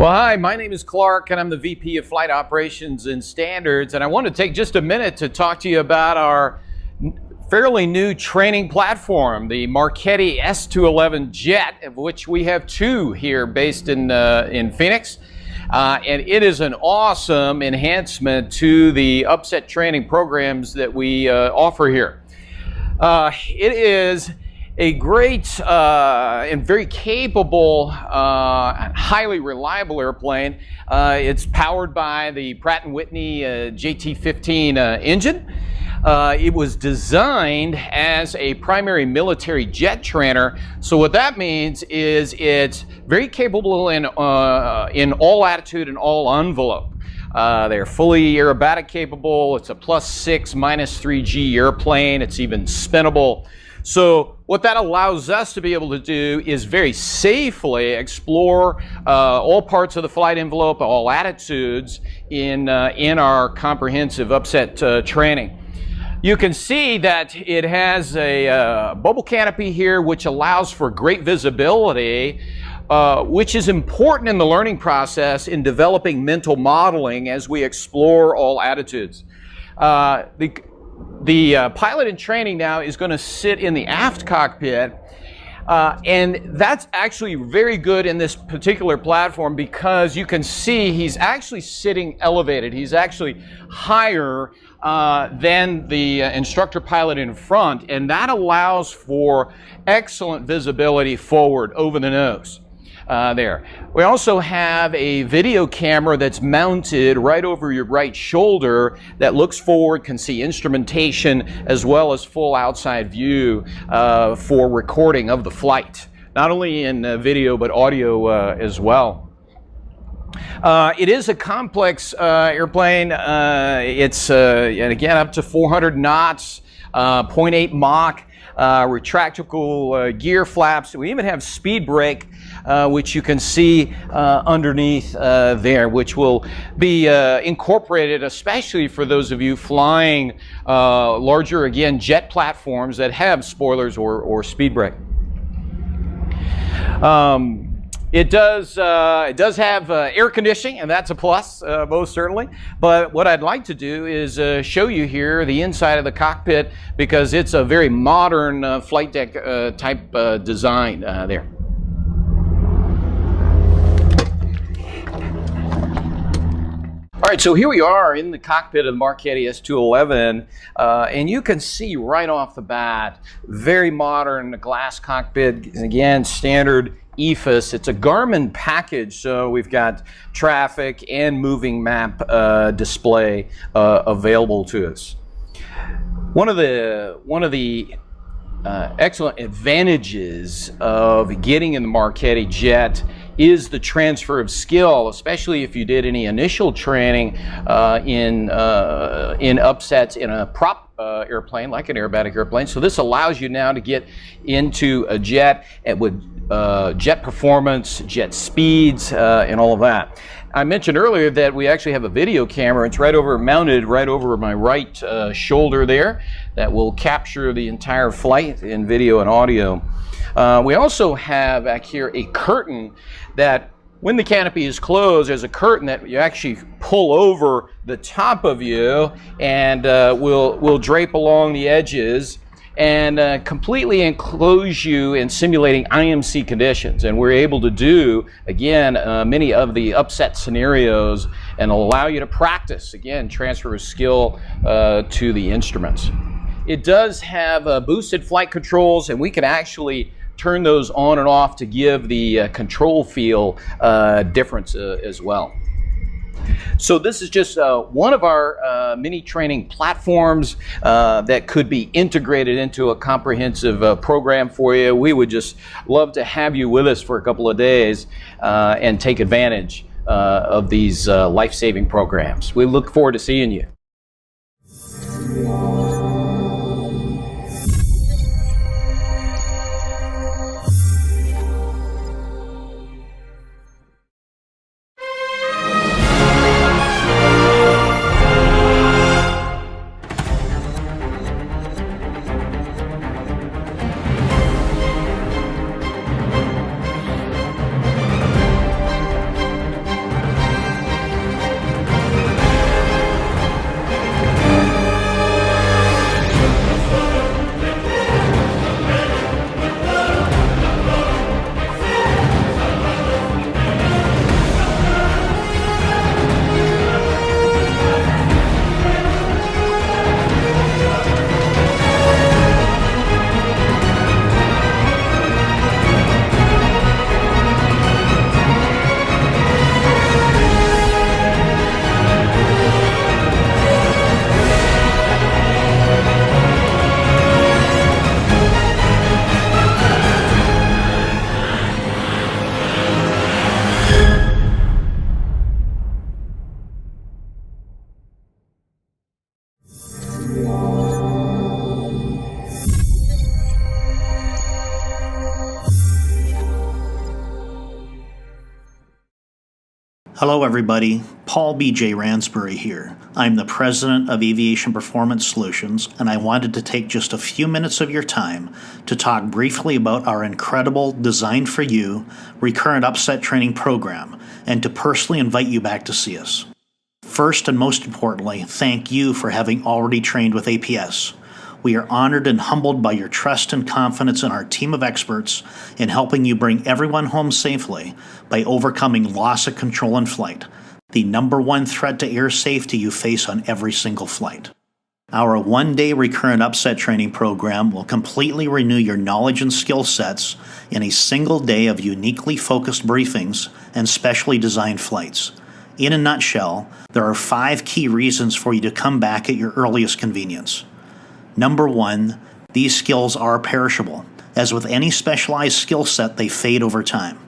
Well, hi, my name is Clark, and I'm the VP of Flight Operations and Standards, and I want to take just a minute to talk to you about our fairly new training platform, the Marchetti S211 jet, of which we have two here based in Phoenix. And it is an awesome enhancement to the upset training programs that we offer here. It is a great and very capable, highly reliable airplane. It's powered by the Pratt & Whitney JT15 engine. It was designed as a primary military jet trainer. So what that means is it's very capable in all attitude and all envelope. They're fully aerobatic capable. It's a +6, -3G airplane. It's even spinnable. So what that allows us to be able to do is very safely explore all parts of the flight envelope, all attitudes in our comprehensive upset training. You can see that it has a bubble canopy here, which allows for great visibility, which is important in the learning process in developing mental modeling as we explore all attitudes. The pilot in training now is going to sit in the aft cockpit, and that's actually very good in this particular platform because you can see he's actually sitting elevated. He's actually higher than the instructor pilot in front, and that allows for excellent visibility forward over the nose. There. We also have a video camera that's mounted right over your right shoulder that looks forward, can see instrumentation as well as full outside view for recording of the flight, not only in video but audio as well. It is a complex airplane. It's and again up to 400 knots, 0.8 Mach. Retractable gear flaps. We even have speed brake, which you can see underneath there, which will be incorporated especially for those of you flying larger, again, jet platforms that have spoilers or speed brake. It does have air conditioning, and that's a plus, most certainly. But what I'd like to do is show you here the inside of the cockpit because it's a very modern flight deck type design there. All right, so here we are in the cockpit of the Marchetti S211, and you can see right off the bat, very modern glass cockpit, again, standard EFIS. It's a Garmin package, so we've got traffic and moving map display available to us. One of the excellent advantages of getting in the Marchetti jet is the transfer of skill, especially if you did any initial training in upsets in a prop airplane, like an aerobatic airplane. So this allows you now to get into a jet with jet performance, jet speeds, and all of that. I mentioned earlier that we actually have a video camera. It's mounted right over my right shoulder there that will capture the entire flight in video and audio. We also have back here a curtain that when the canopy is closed, there's a curtain that you actually pull over the top of you and will drape along the edges and completely enclose you in simulating IMC conditions. And we're able to do, again, many of the upset scenarios and allow you to practice, again, transfer of skill to the instruments. It does have boosted flight controls, and we can actually turn those on and off to give the control feel difference as well. So this is just one of our mini training platforms that could be integrated into a comprehensive program for you. We would just love to have you with us for a couple of days and take advantage of these life-saving programs. We look forward to seeing you. Hello everybody, Paul B.J. Ransbury here. I'm the President of Aviation Performance Solutions, and I wanted to take just a few minutes of your time to talk briefly about our incredible Designed for You recurrent upset training program, and to personally invite you back to see us. First and most importantly, thank you for having already trained with APS. We are honored and humbled by your trust and confidence in our team of experts in helping you bring everyone home safely by overcoming loss of control in flight, the number one threat to air safety you face on every single flight. Our one-day recurrent upset training program will completely renew your knowledge and skill sets in a single day of uniquely focused briefings and specially designed flights. In a nutshell, there are 5 key reasons for you to come back at your earliest convenience. Number 1, these skills are perishable. As with any specialized skill set, they fade over time.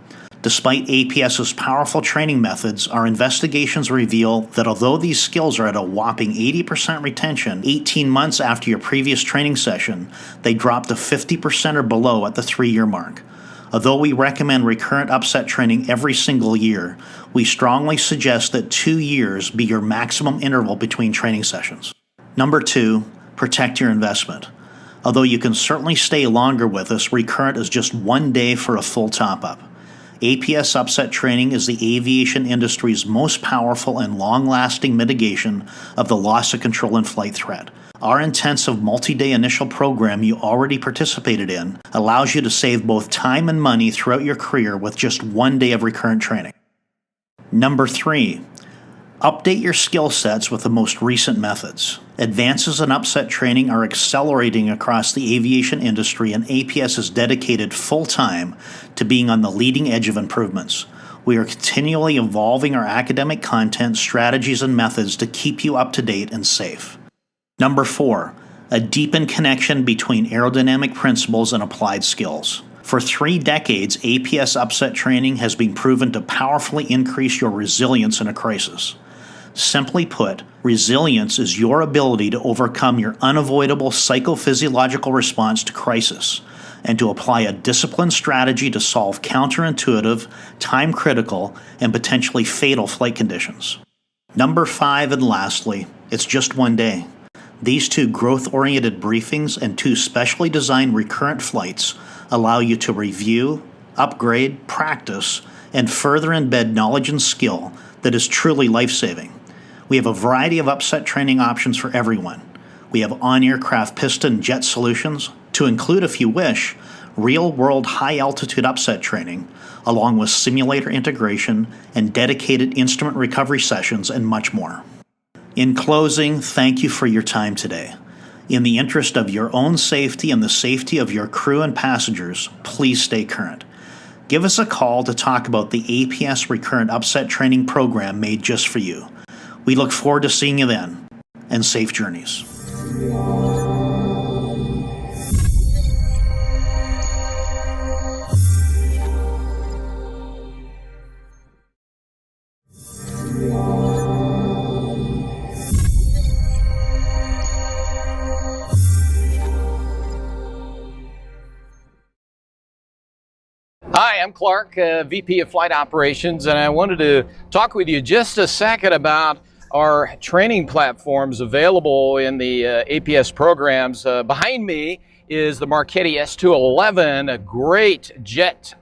Despite APS's powerful training methods, our investigations reveal that although these skills are at a whopping 80% retention 18 months after your previous training session, they drop to 50% or below at the 3-year mark. Although we recommend recurrent upset training every single year, we strongly suggest that 2 years be your maximum interval between training sessions. Number 2, protect your investment. Although you can certainly stay longer with us, recurrent is just 1 day for a full top-up. APS upset training is the aviation industry's most powerful and long-lasting mitigation of the loss of control in flight threat. Our intensive multi-day initial program you already participated in allows you to save both time and money throughout your career with just 1 day of recurrent training. Number 3, update your skill sets with the most recent methods. Advances in upset training are accelerating across the aviation industry, and APS is dedicated full-time to being on the leading edge of improvements. We are continually evolving our academic content, strategies, and methods to keep you up to date and safe. Number 4, a deepened connection between aerodynamic principles and applied skills. For 3 decades, APS upset training has been proven to powerfully increase your resilience in a crisis. Simply put, resilience is your ability to overcome your unavoidable psychophysiological response to crisis and to apply a disciplined strategy to solve counterintuitive, time-critical, and potentially fatal flight conditions. Number 5, and lastly, it's just 1 day. These 2 growth-oriented briefings and 2 specially designed recurrent flights allow you to review, upgrade, practice, and further embed knowledge and skill that is truly life-saving. We have a variety of upset training options for everyone. We have on-aircraft piston jet solutions, to include, if you wish, real-world high-altitude upset training, along with simulator integration and dedicated instrument recovery sessions, and much more. In closing, thank you for your time today. In the interest of your own safety and the safety of your crew and passengers, please stay current. Give us a call to talk about the APS Recurrent Upset Training Program made just for you. We look forward to seeing you then, and safe journeys. Hi, I'm Clark, VP of Flight Operations, and I wanted to talk with you just a second about our training platforms available in the APS programs. Behind me is the Marchetti S211, a great jet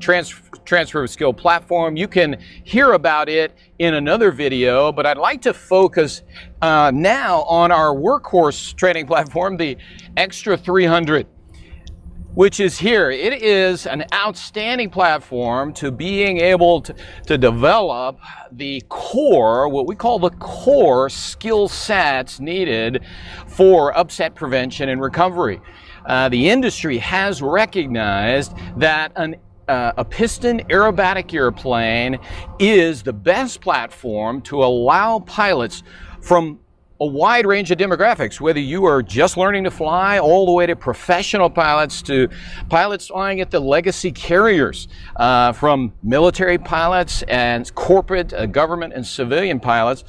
transfer of skill platform. You can hear about it in another video, but I'd like to focus now on our workhorse training platform, the Extra 300. Which is here. It is an outstanding platform to being able to develop the core, what we call the core skill sets needed for upset prevention and recovery. The industry has recognized that a piston aerobatic airplane is the best platform to allow pilots from a wide range of demographics, whether you are just learning to fly all the way to professional pilots to pilots flying at the legacy carriers, from military pilots and corporate, government and civilian pilots,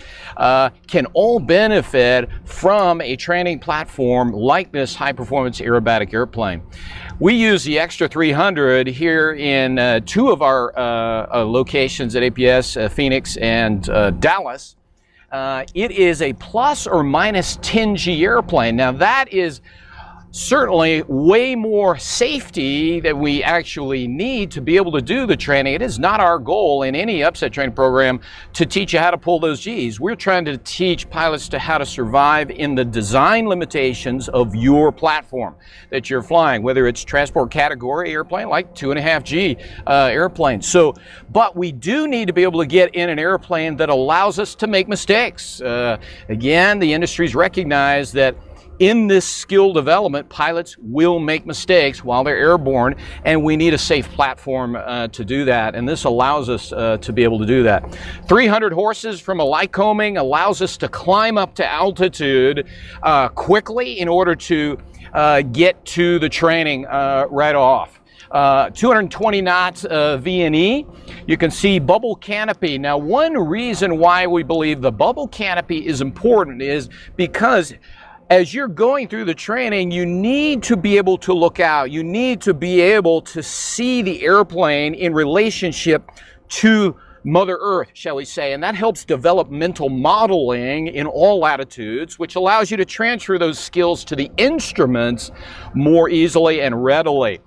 can all benefit from a training platform like this high-performance aerobatic airplane. We use the Extra 300 here in two of our locations at APS, Phoenix and Dallas. It is a plus or minus 10G airplane. Now that is certainly way more safety that we actually need to be able to do the training. It is not our goal in any upset training program to teach you how to pull those G's. We're trying to teach pilots to how to survive in the design limitations of your platform that you're flying, whether it's transport category airplane like 2.5G airplane. So, but we do need to be able to get in an airplane that allows us to make mistakes. Again, the industry's recognized that in this skill development, pilots will make mistakes while they're airborne, and we need a safe platform to do that, and this allows us to be able to do that. 300 horses from a Lycoming allows us to climb up to altitude quickly in order to get to the training right off. 220 knots VNE. You can see bubble canopy. Now, one reason why we believe the bubble canopy is important is because as you're going through the training, you need to be able to look out. You need to be able to see the airplane in relationship to Mother Earth, shall we say, and that helps develop mental modeling in all latitudes, which allows you to transfer those skills to the instruments more easily and readily.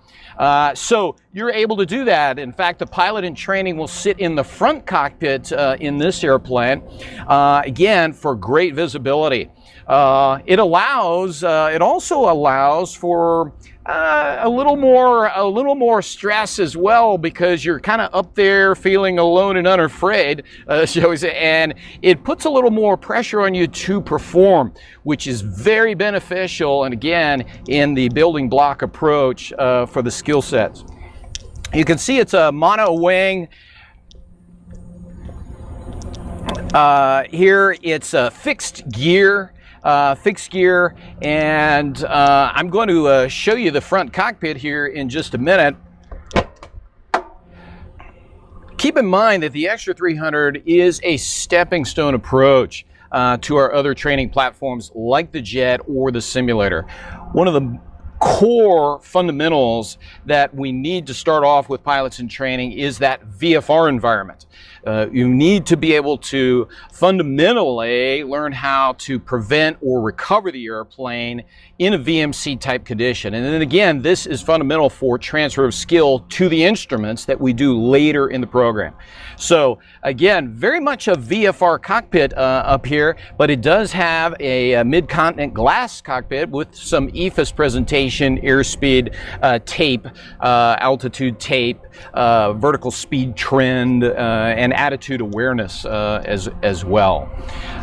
So you're able to do that. In fact, the pilot in training will sit in the front cockpit in this airplane, again, for great visibility. It also allows for a little more stress as well, because you're kind of up there feeling alone and unafraid, shall we say, and it puts a little more pressure on you to perform, which is very beneficial, and again, in the building block approach for the skill sets. You can see it's a mono wing. Here it's a fixed gear. And I'm going to show you the front cockpit here in just a minute. Keep in mind that the Extra 300 is a stepping stone approach to our other training platforms like the jet or the simulator. One of the core fundamentals that we need to start off with pilots in training is that VFR environment. You need to be able to fundamentally learn how to prevent or recover the airplane in a VMC type condition. And then again, this is fundamental for transfer of skill to the instruments that we do later in the program. So again, very much a VFR cockpit up here, but it does have a mid-continent glass cockpit with some EFIS presentation, airspeed tape, altitude tape, vertical speed trend, and attitude awareness as well.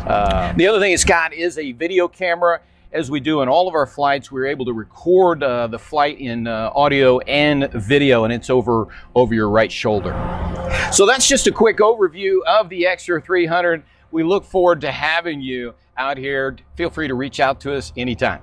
The other thing it's got is a video camera. As we do in all of our flights, we're able to record the flight in audio and video, and it's over your right shoulder. So that's just a quick overview of the Extra 300. We look forward to having you out here. Feel free to reach out to us anytime.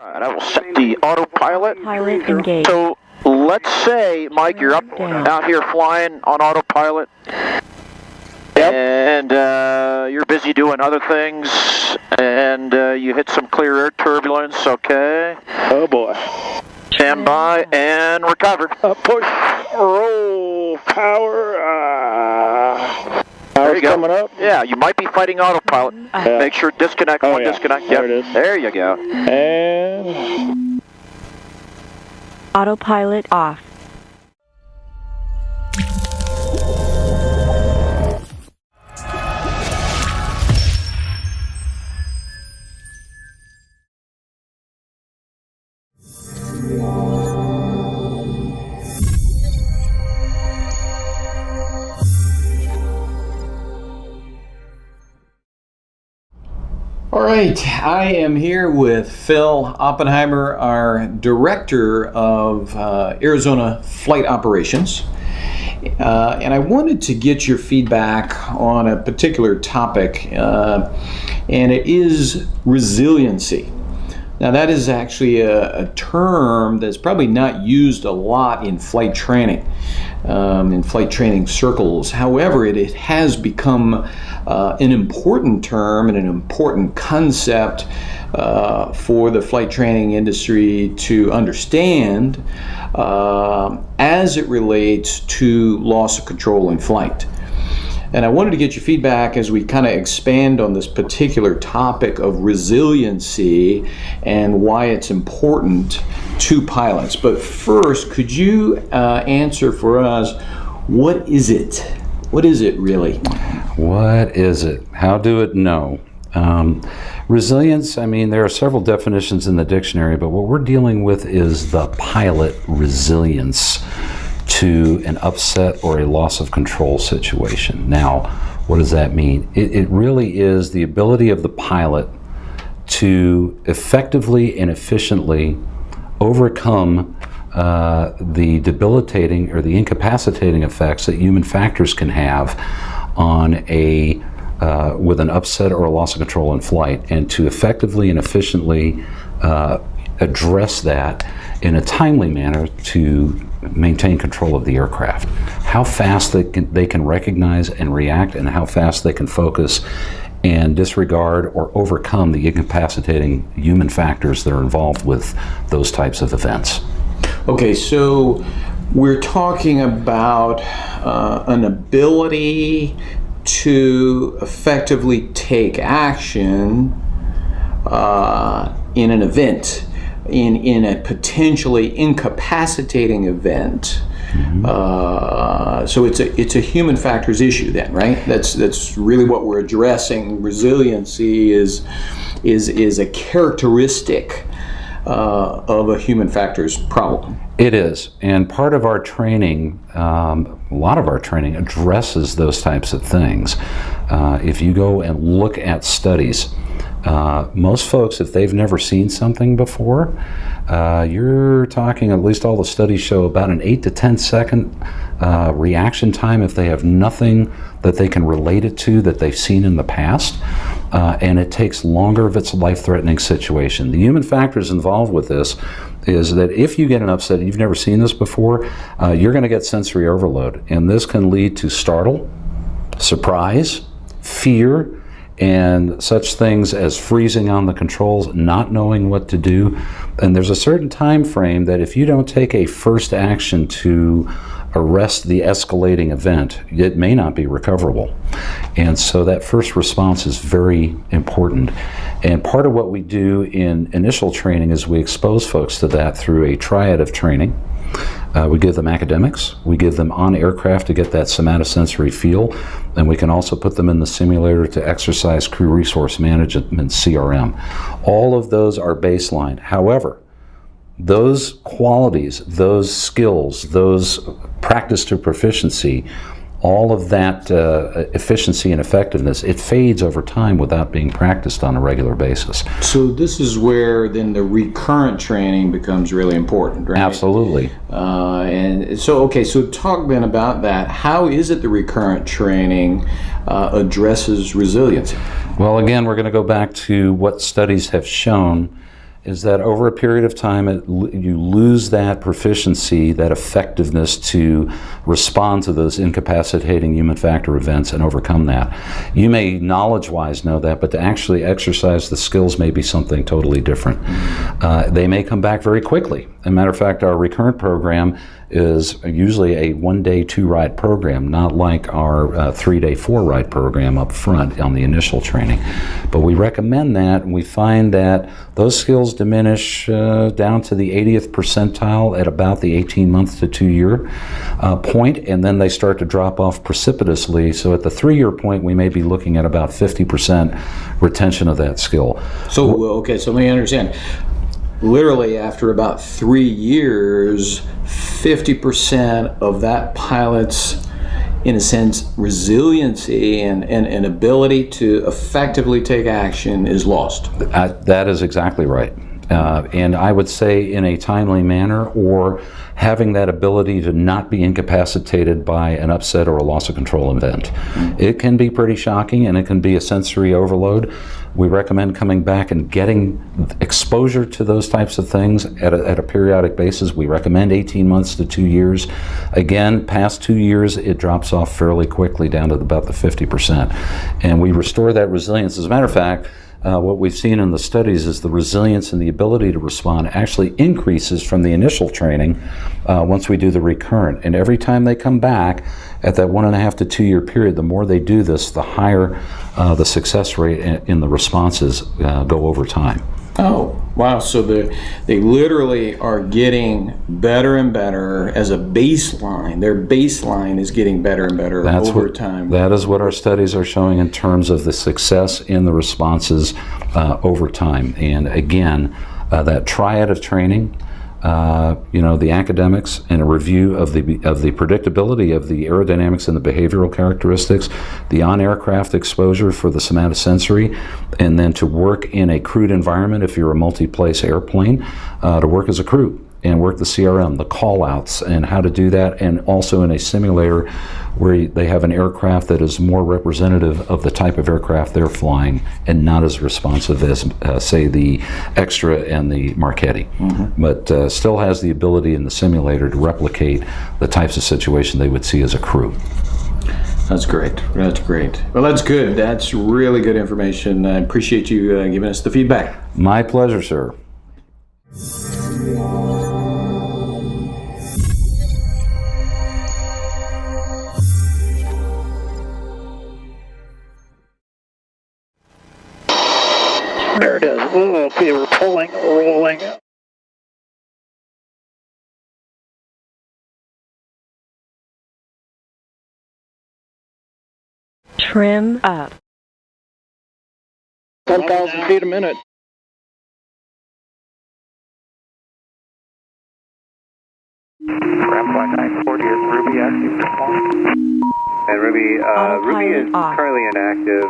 Alright, I will set the autopilot. Pilot engaged. So let's say, Mike, you're up out here flying on autopilot. Yep. And you're busy doing other things, and you hit some clear air turbulence, okay? Oh boy. Stand by and recover. Push, roll, power, there you go. Coming up. Yeah, you might be fighting autopilot. Make sure disconnect, one disconnect. There Yep. it is. There you go. And Autopilot off. right, I am here with Phil Oppenheimer, our Director of Arizona Flight Operations. And I wanted to get your feedback on a particular topic, and it is resiliency. Now, that is actually a term that's probably not used a lot in flight training, circles. However, it has become an important term and an important concept for the flight training industry to understand as it relates to loss of control in flight. And I wanted to get your feedback as we kind of expand on this particular topic of resiliency and why it's important to pilots. But first, could you answer for us, what is it? What is it really? What is it? How do it know? Resilience, I mean, there are several definitions in the dictionary, but what we're dealing with is the pilot resilience to an upset or a loss of control situation. Now, what does that mean? It really is the ability of the pilot to effectively and efficiently overcome the debilitating or the incapacitating effects that human factors can have on with an upset or a loss of control in flight, and to effectively and efficiently address that in a timely manner to maintain control of the aircraft. How fast they can recognize and react, and how fast they can focus and disregard or overcome the incapacitating human factors that are involved with those types of events. Okay, so we're talking about an ability to effectively take action in an event, in a potentially incapacitating event. Mm-hmm. So it's a human factors issue then, right? That's really what we're addressing. Resiliency is a characteristic of a human factors problem. It is, and part of our training, a lot of our training addresses those types of things. If you go and look at studies, most folks, if they've never seen something before, you're talking, at least all the studies show, about an 8 to 10 second reaction time if they have nothing that they can relate it to that they've seen in the past, and it takes longer if it's a life-threatening situation. The human factors involved with this is that if you get an upset, you've never seen this before, you're going to get sensory overload, and this can lead to startle, surprise, fear, and such things as freezing on the controls, not knowing what to do. And there's a certain time frame that if you don't take a first action to arrest the escalating event, it may not be recoverable. And so that first response is very important. And part of what we do in initial training is we expose folks to that through a triad of training. We give them academics, we give them on aircraft to get that somatosensory feel, and we can also put them in the simulator to exercise crew resource management, CRM. All of those are baseline. However, those qualities, those skills, those practice to proficiency, all of that efficiency and effectiveness, it fades over time without being practiced on a regular basis. So this is where then the recurrent training becomes really important, right? Absolutely. And so, okay, so talk then about that. How is it the recurrent training addresses resiliency? Well, again, we're going to go back to what studies have shown is that over a period of time, you lose that proficiency, that effectiveness to respond to those incapacitating human factor events and overcome that. You may knowledge-wise know that, but to actually exercise the skills may be something totally different. They may come back very quickly. As a matter of fact, our recurrent program is usually a 1-day, 2-ride program, not like our 3-day, 4-ride program up front on the initial training. But we recommend that, and we find that those skills diminish down to the 80th percentile at about the 18-month to 2-year point, and then they start to drop off precipitously. So at the 3-year point, we may be looking at about 50% retention of that skill. So, okay, so let me understand. Literally after about 3 years, 50% of that pilot's in a sense, resiliency and ability to effectively take action is lost. That is exactly right. And I would say in a timely manner, or having that ability to not be incapacitated by an upset or a loss of control event. It can be pretty shocking, and it can be a sensory overload. We recommend coming back and getting exposure to those types of things at a periodic basis. We recommend 18 months to 2 years. Again, past 2 years, it drops off fairly quickly down to about the 50%. And we restore that resilience. As a matter of fact, what we've seen in the studies is the resilience and the ability to respond actually increases from the initial training once we do the recurrent. And every time they come back at that 1.5 to 2 year period, the more they do this, the higher the success rate in the responses go over time. Oh, wow. So they literally are getting better and better as a baseline. Their baseline is getting better and better over time. That is what our studies are showing in terms of the success in the responses over time. And again, that triad of training, the academics, and a review of the predictability of the aerodynamics and the behavioral characteristics, the on-aircraft exposure for the somatosensory, and then to work in a crewed environment if you're a multi-place airplane, to work as a crew and work the CRM, the call-outs, and how to do that, and also in a simulator where they have an aircraft that is more representative of the type of aircraft they're flying and not as responsive as, say, the Extra and the Marchetti, but still has the ability in the simulator to replicate the types of situation they would see as a crew. That's great. That's great. Well, that's good. That's really good information. I appreciate you giving us the feedback. My pleasure, sir. There it is. Oh, okay, we're pulling, rolling. Trim up. 10,000 feet a minute. Ramp 940 is Ruby active response. And Ruby is currently inactive.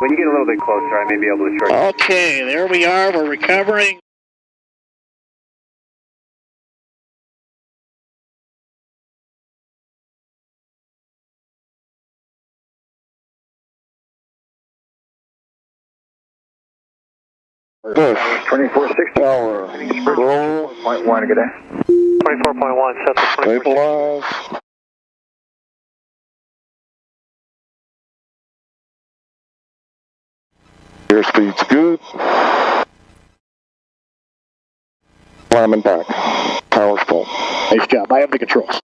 When you get a little bit closer, I may be able to short. Okay, there we are. We're recovering. Bush, 2460. Roll. 0.1, good day. 24.1, set the Stabilize. Airspeed's good. Climbing back. Power's full. Nice job. I have the controls.